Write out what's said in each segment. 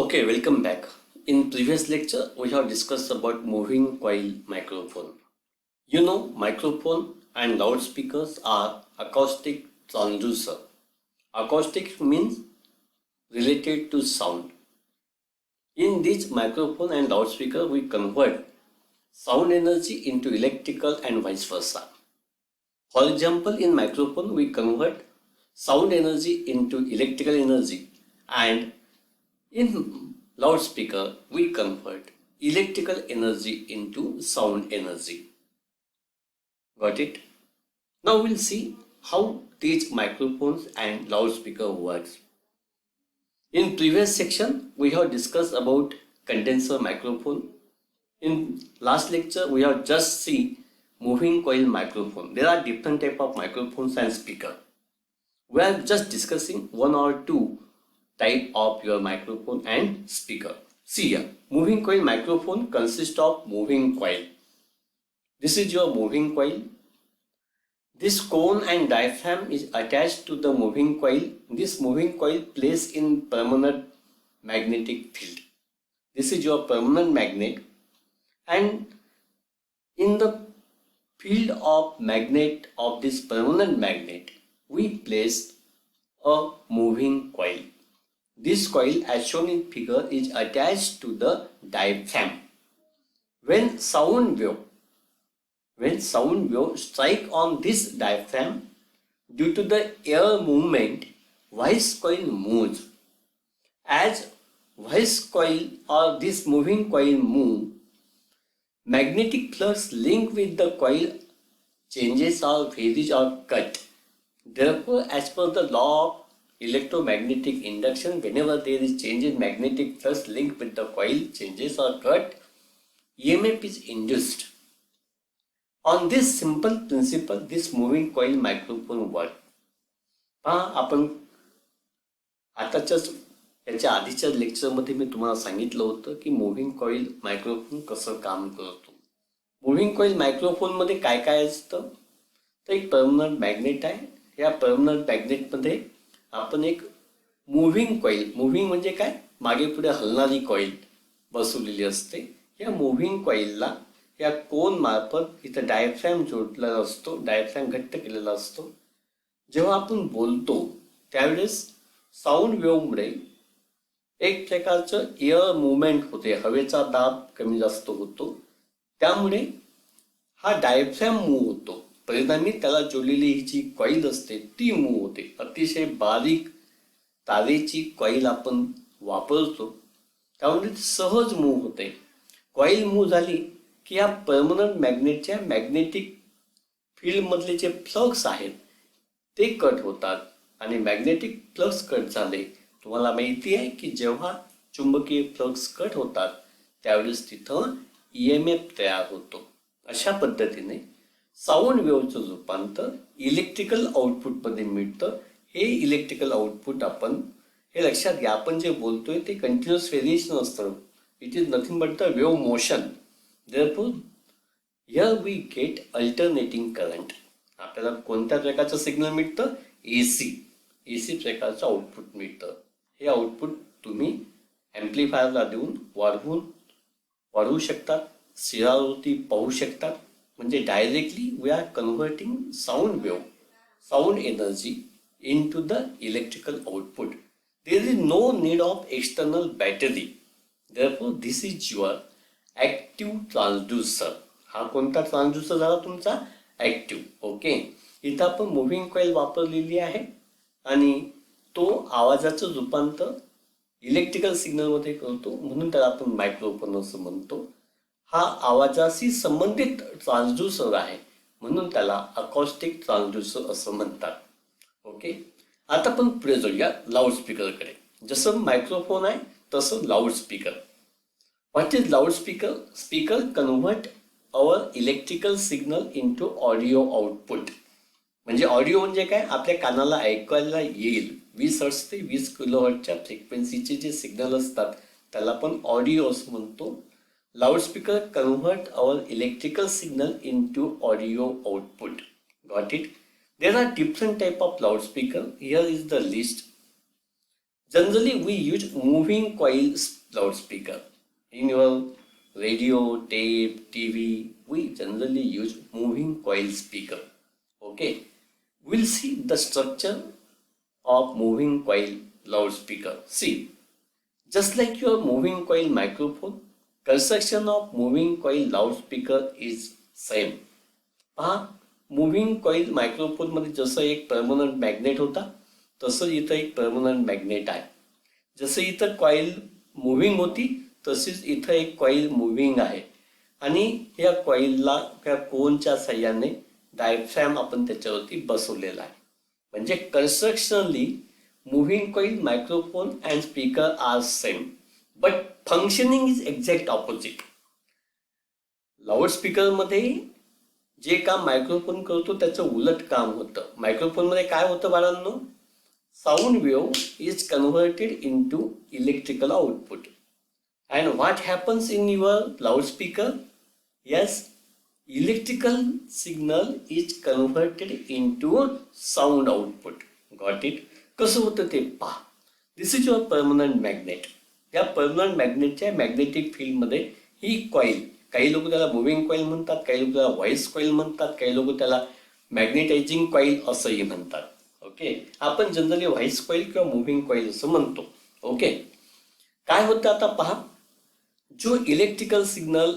Okay, welcome back. In previous lecture, we have discussed about moving coil microphone. You know, microphone and loudspeakers are acoustic transducer. Acoustic means related to sound. In this microphone and loudspeaker, we convert sound energy into electrical and vice versa. For example, in microphone, we convert sound energy into electrical energy, and in loudspeaker, we convert electrical energy into sound energy. Got it? Now we'll see how these microphones and loudspeaker works. In previous section, we have discussed about condenser microphone. In last lecture, we have just seen moving coil microphone. There are different type of microphones and speaker. We are just discussing one or two type of your microphone and speaker. See here, moving coil microphone consists of moving coil. This is your moving coil. This cone and diaphragm is attached to the moving coil. This moving coil placed in permanent magnetic field. This is your permanent magnet, and in the field of magnet of this permanent magnet, we place a moving coil. This coil, as shown in figure, is attached to the diaphragm. When sound wave strike on this diaphragm, due to the air movement, Weiss coil moves. As Weiss coil or this moving coil move, magnetic flux link with the coil changes or varies or cut. Therefore, as per the law of electromagnetic induction, whenever there is change in magnetic flux link with the coil changes or cut, EMF is induced. On this simple principle, this moving coil microphone work. आपण आताच्याच याच्या आधीच्या लेक्चरमध्ये मी तुम्हाला सांगितलं होतं की moving coil microphone कसं काम करतो. मूव्हिंग कॉईल मायक्रोफोनमध्ये काय काय असतं, तर एक परमनंट मॅग्नेट आहे. या परमनंट मॅग्नेटमध्ये आपण एक मूव्हिंग कॉईल, मूव्हिंग म्हणजे काय, मागे पुढे हलणारी कॉईल बसवलेली असते. या मूव्हिंग कॉईलला या कोन मार्फत इथं डायफ्रॅम जोडलेला असतो, डायफ्रॅम घट्ट केलेला असतो. जेव्हा आपण बोलतो त्यावेळेस साऊंड वेव्हमुळे एक प्रकारचं एअर मुवमेंट होते, हवेचा दाब कमी जास्त होतो. त्यामुळे हा डायफ्रॅम मूव्ह होतो. परिणामी त्याला जोडलेली ही जी कॉईल असते ती मूव्ह होते. अतिशय बारीक तारेची कॉईल आपण वापरतो, त्यामुळे सहज मूव्ह होते. कॉईल मूव्ह झाली की या परमनंट मॅग्नेटच्या मॅग्नेटिक फील्डमधले जे फ्लक्स आहेत ते कट होतात. आणि मॅग्नेटिक फ्लक्स कट झाले, तुम्हाला माहिती आहे की जेव्हा चुंबकीय फ्लक्स कट होतात त्यावेळेस तिथं EMF तयार होतो. अशा पद्धतीने साऊंड वेव्हचं रूपांतर इलेक्ट्रिकल आउटपुटमध्ये मिळतं. हे इलेक्ट्रिकल आउटपुट आपण हे लक्षात घ्या, आपण जे बोलतोय ते कंटिन्युअस व्हेरिएशन असतं. It is nothing but the wave motion. Therefore, here we get alternating current. आपल्याला कोणत्या प्रकारचं सिग्नल मिळतं, AC प्रकारचं आउटपुट मिळतं. हे आउटपुट तुम्ही ॲम्प्लिफायरला देऊन वाढवू शकतात, सिरावरती पाहू शकतात. म्हणजे directly we are converting sound energy into the electrical output. There is no need of external battery. Therefore this is your active transducer. हा कोणता ट्रान्सड्यूसर झाला तुमचा, ॲक्टिव्ह. ओके, इथं आपण मुव्हिंग कॉईल वापरलेली आहे आणि तो आवाजाचं रूपांतर इलेक्ट्रिकल सिग्नलमध्ये करतो, म्हणून त्याला आपण मायक्रोफोन असं म्हणतो. हा आवाजाशी संबंधित ट्रान्सड्यूसर आहे, म्हणून त्याला अकॉस्टिक ट्रान्सड्यूसर असं म्हणतात. ओके, आता आपण पुढे जाऊया लाऊडस्पीकरकडे. जसं मायक्रोफोन आहे तसं loudspeaker. What is loudspeaker? Speaker convert our electrical signal into audio output. म्हणजे ऑडिओ म्हणजे काय, आपल्या कानाला ऐकायला येईल. 20 हर्ट्ज ते 20 किलोहर्ट्जच्या फ्रिक्वेन्सीचे जे सिग्नल असतात त्याला आपण ऑडिओ असं म्हणतो. Loudspeaker convert our electrical signal into audio output. Got it? There are different type of loudspeaker. Here is the list. Generally, we use moving coil loudspeaker. In your radio, tape, TV, we generally use moving coil speaker. Okay, we'll see the structure of moving coil loudspeaker. See, just like your moving coil microphone, construction of moving coil loudspeaker is same. पहा, moving coil microphone मध्ये जसं एक permanent magnet होता तसं इथं एक permanent magnet आहे. जसं इथं कॉइल मुव्हिंग होती तशीच इथं एक कॉइल मुव्हिंग आहे आणि या कॉइलला त्या कोनच्या साह्याने डायफ्रॅम आपण त्याच्यावरती बसवलेला आहे. म्हणजे constructionally moving coil microphone and speaker are same but functioning is exact opposite. लाऊडस्पीकरमध्ये जे काम मायक्रोफोन करतो त्याचं उलट काम होतं. मायक्रोफोनमध्ये काय होतं बाळांनो, sound wave is converted into electrical output. And what happens in your loudspeaker? Yes, electrical signal is converted into sound output. Got it? कसं होतं ते पहा. दिस इज युअर परमनंट मॅग्नेट. या परमनंट मॅग्नेटच्या मॅग्नेटिक फील्डमध्ये ही कॉइल, काही लोक त्याला मुव्हिंग कॉइल म्हणतात, काही लोक त्याला व्हॉइस कॉइल म्हणतात, काही लोक त्याला मॅग्नेटायझिंग कॉइल असंही म्हणतात. ओके, आपण जनरली व्हॉइस कॉइल किंवा मुव्हिंग कॉइल असं म्हणतो. ओके, काय होतं आता पहा, जो इलेक्ट्रिकल सिग्नल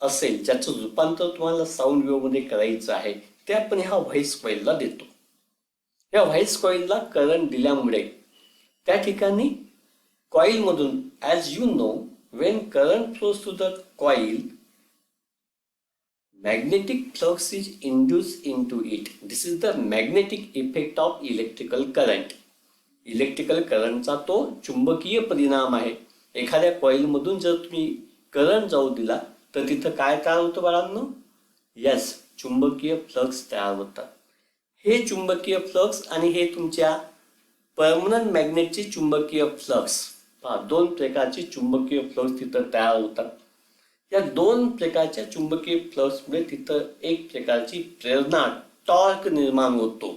असेल ज्याचं रूपांतर तुम्हाला साऊंड वेव्ह मध्ये करायचं आहे ते आपण ह्या व्हॉइस कॉइलला देतो. या व्हॉइस कॉइलला करंट दिल्यामुळे त्या ठिकाणी कॉइलमधून, as you know, when current flows through the coil, magnetic flux is induced into it. This is the magnetic effect of electrical current. Electrical करंटचा तो चुंबकीय परिणाम आहे. एखाद्या कॉइलमधून जर तुम्ही करंट जाऊ दिला तर तिथं काय तयार होतं बाळांनो? यस, चुंबकीय फ्लक्स तयार होतात. हे चुंबकीय फ्लक्स आणि हे तुमच्या परमनंट मॅग्नेटचे चुंबकीय फ्लक्स, दोन प्रकारचे चुंबकीय फ्लक्स तिथं तयार होतात. या दोन प्रकारच्या चुंबकीय फ्लक्समुळे तिथं एक प्रकारची प्रेरणा, टॉर्क निर्माण होतो.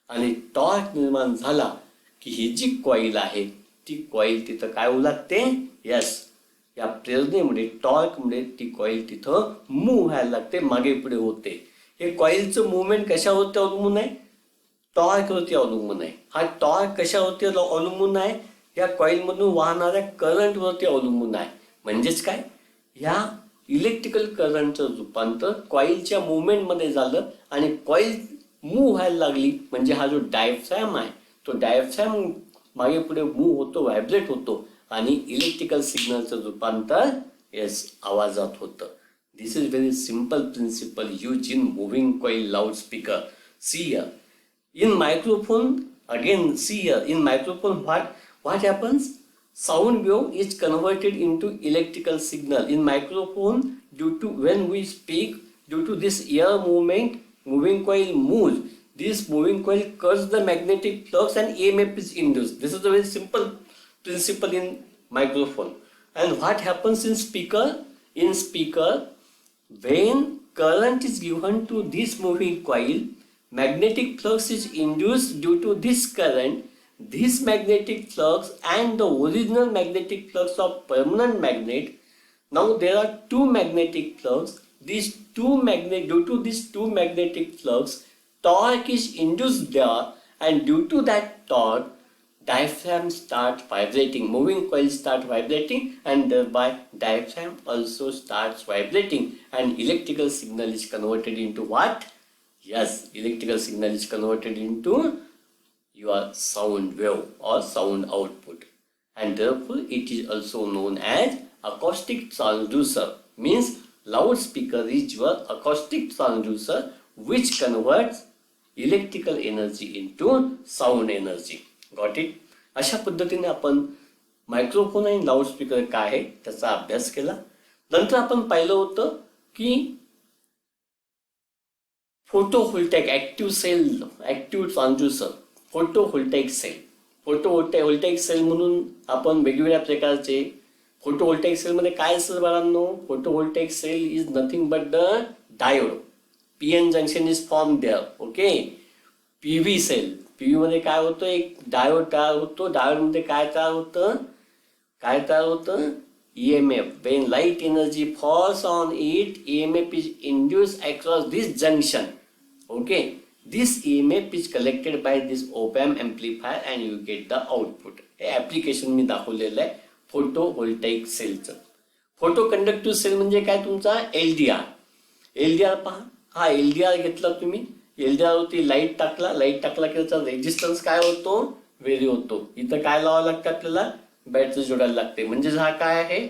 आणि टॉर्क निर्माण झाला की ही जी कॉइल आहे ती कॉइल तिथं काय होऊ लागते? यस, या प्रेरणेमुळे, टॉर्कमुळे ती कॉइल तिथं मूव्ह व्हायला लागते, मागे पुढे होते. हे कॉइलचं मुवमेंट कशावरती अवलंबून आहे? टॉर्कवरती अवलंबून आहे. हा टॉर्क कशावरती अवलंबून आहे? या कॉइलमधून वाहणाऱ्या करंटवरती अवलंबून आहे. म्हणजेच काय, ह्या इलेक्ट्रिकल करंटचं रूपांतर कॉइलच्या मुवमेंटमध्ये झालं आणि कॉइल मूव्ह व्हायला लागली. म्हणजे हा जो डायफ्रॅम आहे तो डायफ्रॅम मागे पुढे मूव्ह होतो, व्हायब्रेट होतो आणि इलेक्ट्रिकल सिग्नलचं रूपांतर आवाजात होतं. This is very simple principle use in moving coil loudspeaker. See here in microphone, again see here, in microphone what happens? Sound wave is converted into electrical signal. In microphone, due to when we speak, due to this air movement, moving coil moves. This moving coil causes the magnetic flux and EMF is induced. This is a very simple principle in microphone. And what happens in speaker? In speaker, when current is given to this moving coil, magnetic flux is induced due to this current. This magnetic flux and the original magnetic flux of permanent magnet. Now there are two magnetic flux. Due to these two magnetic flux, torque is induced there, and due to that torque, diaphragm starts vibrating. Moving coil starts vibrating, and thereby diaphragm also starts vibrating, and electrical signal is converted into what? Yes, electrical signal is converted into your sound wave or sound output, and therefore it is also known as acoustic transducer. Means loudspeaker is your acoustic transducer which converts electrical energy into sound energy. Got it? अशा पद्धतीने आपण microphone आणि loudspeaker काय आहे त्याचा अभ्यास केला. नंतर आपण पाहिलं होतं की photovoltaic active cell, active transducer, photovoltaic cell. Photovoltaic cell म्हणून आपण वेगवेगळ्या प्रकारचे फोटोव्होल्टेक सेलमध्ये काय असेल बाळांनो? Photovoltaic cell is nothing but the diode. PN junction is form there. Okay, PV cell, PV मध्ये काय होतं, एक डायोड तयार होतो. डायोड मध्ये काय तयार होतं EMF. When light energy falls on it, EMF is induced across this junction. Okay, this EMF is collected by this op-amp amplifier and you get the output. हे ऍप्लिकेशन मी दाखवलेलं आहे फोटो व्होल्टाईक सेलचं. फोटो कंडक्टिव्ह सेल म्हणजे काय, तुमचा LDR पहा. हा LDR घेतला तुम्ही, एलडीआर वरती लाईट टाकला की त्याचा रेजिस्टन्स काय होतो, व्हेरी होतो. इथं काय लावावं लागतं आपल्याला, बॅटरी जोडायला लागते. म्हणजे हा काय आहे,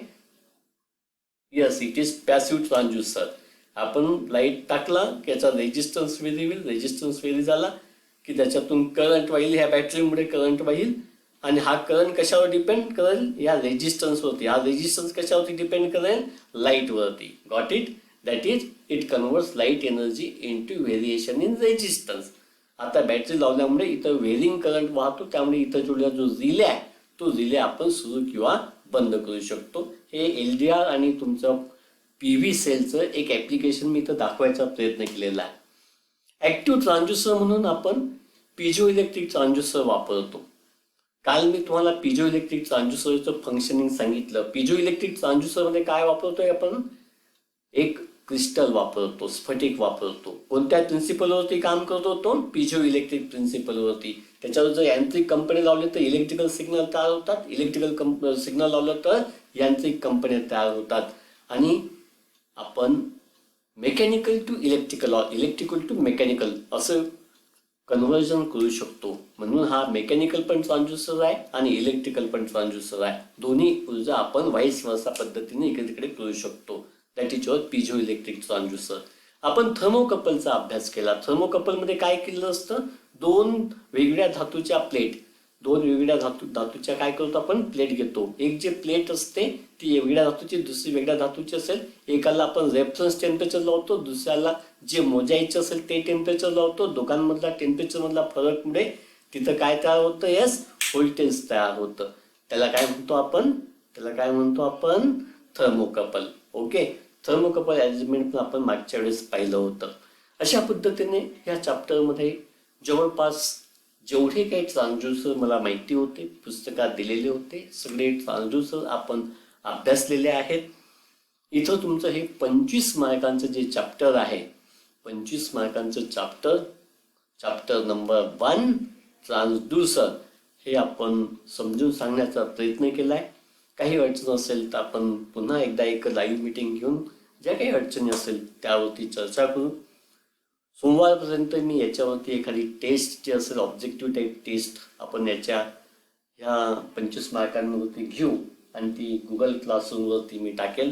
yes it is passive transducer. आपण लाईट टाकला की याचा रेजिस्टन्स व्हेरी होईल, रेजिस्टन्स व्हेरी झाला की त्याच्यातून करंट वाहील, ह्या बॅटरीमुळे करंट वाहील आणि हा करंट कशावर डिपेंड करेल, या रेजिस्टन्सवरती. हा रेजिस्टन्स कशावरती डिपेंड करेल, लाईटवरती. Got it, that is it converts light energy into variation in resistance. आता बॅटरी लावल्यामुळे इथं व्हेरिंग करंट वाहतो, त्यामुळे इथं जोडलेला जो रिले आहे तो रिले आपण सुरू किंवा बंद करू शकतो. हे एलडीआर आणि तुमचं पीव्ही सेलचं एक ऍप्लिकेशन मी इथं दाखवायचा प्रयत्न केलेला आहे. ऍक्टिव्ह ट्रान्सड्यूसर म्हणून आपण पिझो इलेक्ट्रिक ट्रान्सड्यूसर वापरतो. काल मी तुम्हाला पिझो इलेक्ट्रिक ट्रान्सड्यूसरचं फंक्शनिंग सांगितलं. पिझो इलेक्ट्रिक ट्रान्सड्यूसरमध्ये काय वापरतोय आपण, एक क्रिस्टल वापरतो, स्फटिक वापरतो. कोणत्या प्रिन्सिपलवरती काम करतो तो, पिझो इलेक्ट्रिक प्रिन्सिपलवरती. त्याच्यावर जर यांत्रिक कंपनी लावले तर इलेक्ट्रिकल सिग्नल तयार होतात, इलेक्ट्रिकल सिग्नल लावलं तर यांत्रिक कंपन्या तयार होतात. आणि आपण mechanical to electrical, electrical to mechanical असं कन्व्हर्जन करू शकतो. म्हणून हा मेकॅनिकल पण ट्रान्सड्यूसर आहे आणि इलेक्ट्रिकल पण ट्रान्सड्यूसर आहे. दोन्ही ऊर्जा आपण व्हाईस वर्सा पद्धतीने इकडे तिकडे करू शकतो. That is your piezoelectric transducer. आपण थर्मोकपलचा अभ्यास केला. थर्मोकपलमध्ये काय केलं असतं, दोन वेगवेगळ्या धातूच्या प्लेट, दोन वेगवेगळ्या धातूच्या काय करतो आपण, प्लेट घेतो. एक जे प्लेट असते ती वेगळ्या धातूची, दुसरी वेगळ्या धातूची असेल. एकाला आपण रेफरन्स टेम्परेचर लावतो, दुसऱ्याला जे मोजायचं असेल ते टेम्परेचर लावतो. दोघांमधला टेम्परेचरमधला फरकमुळे तिथं काय तयार होतं, यस व्होल्टेज तयार होतं. त्याला काय म्हणतो आपण थर्मोकपल. ओके, थर्मोकपल अरेंजमेंट पण आपण मागच्या वेळेस पाहिलं होतं. अशा पद्धतीने या चॅप्टरमध्ये जवळपास जेवढे काही ट्रान्सड्यूसर मला माहिती होते, पुस्तकात दिलेले होते, सगळे ट्रान्सड्यूसर आपण अभ्यासलेले आहेत. इथं तुमचं हे 25 मार्कांचं जे चॅप्टर आहे, 25 मार्कांचं चॅप्टर नंबर 1 ट्रान्सड्यूसर हे आपण समजून सांगण्याचा प्रयत्न केला आहे. काही अडचण असेल तर आपण पुन्हा एकदा एक लाईव्ह मीटिंग घेऊन ज्या काही अडचणी असेल त्यावरती चर्चा करू. सोमवारपर्यंत मी याच्यावरती एखादी टेस्ट जी असेल, ऑब्जेक्टिव्ह टाईप टेस्ट आपण ह्या 25 मार्कांवरती घेऊ आणि ती गुगल क्लासरूमवरती मी टाकेल.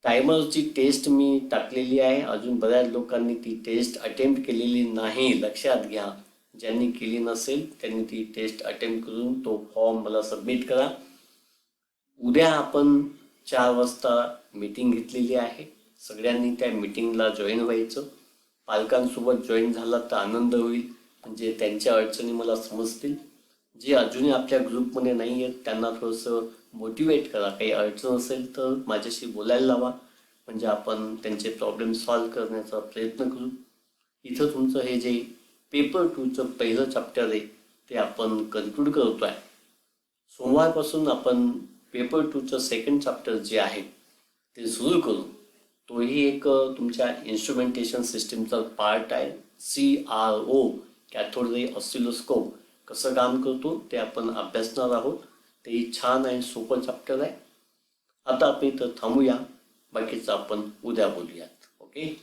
टायमरची टेस्ट मी टाकलेली आहे. अजून बऱ्याच लोकांनी ती टेस्ट अटेम्प्ट केलेली नाही, लक्षात घ्या. ज्यांनी केली नसेल त्यांनी ती टेस्ट अटेम्प्ट करून तो फॉर्म मला सबमिट करा. उद्या आपण 4 वाजता मीटिंग घेतलेली आहे. सगळ्यांनी त्या मीटिंगला जॉईन व्हायचं. पालकांसोबत जॉईन झाला तर आनंद होईल, म्हणजे त्यांच्या अडचणी मला समजतील. जे अजूनही आपल्या ग्रुपमध्ये नाही आहेत त्यांना थोडंसं मोटिवेट करा. काही अडचण असेल तर माझ्याशी बोलायला लावा, म्हणजे आपण त्यांचे प्रॉब्लेम सॉल्व्ह करण्याचा प्रयत्न करू. इथं तुमचं हे जे पेपर 2चं पहिलं चॅप्टर आहे ते आपण कन्क्लूड करतो आहे. सोमवारपासून आपण पेपर 2चं सेकंड चॅप्टर जे आहे ते सुरू करू. तोही एक तुमच्या इन्स्ट्रुमेंटेशन सिस्टीमचा पार्ट आहे. CRO कॅथोड रे ऑसिलोस्कोप कसं काम करतो ते आपण अभ्यासणार आहोत. तेही छान आणि सोपं चॅप्टर आहे. आता आपण इथं थांबूया, बाकीचं आपण उद्या बोलूयात. ओके.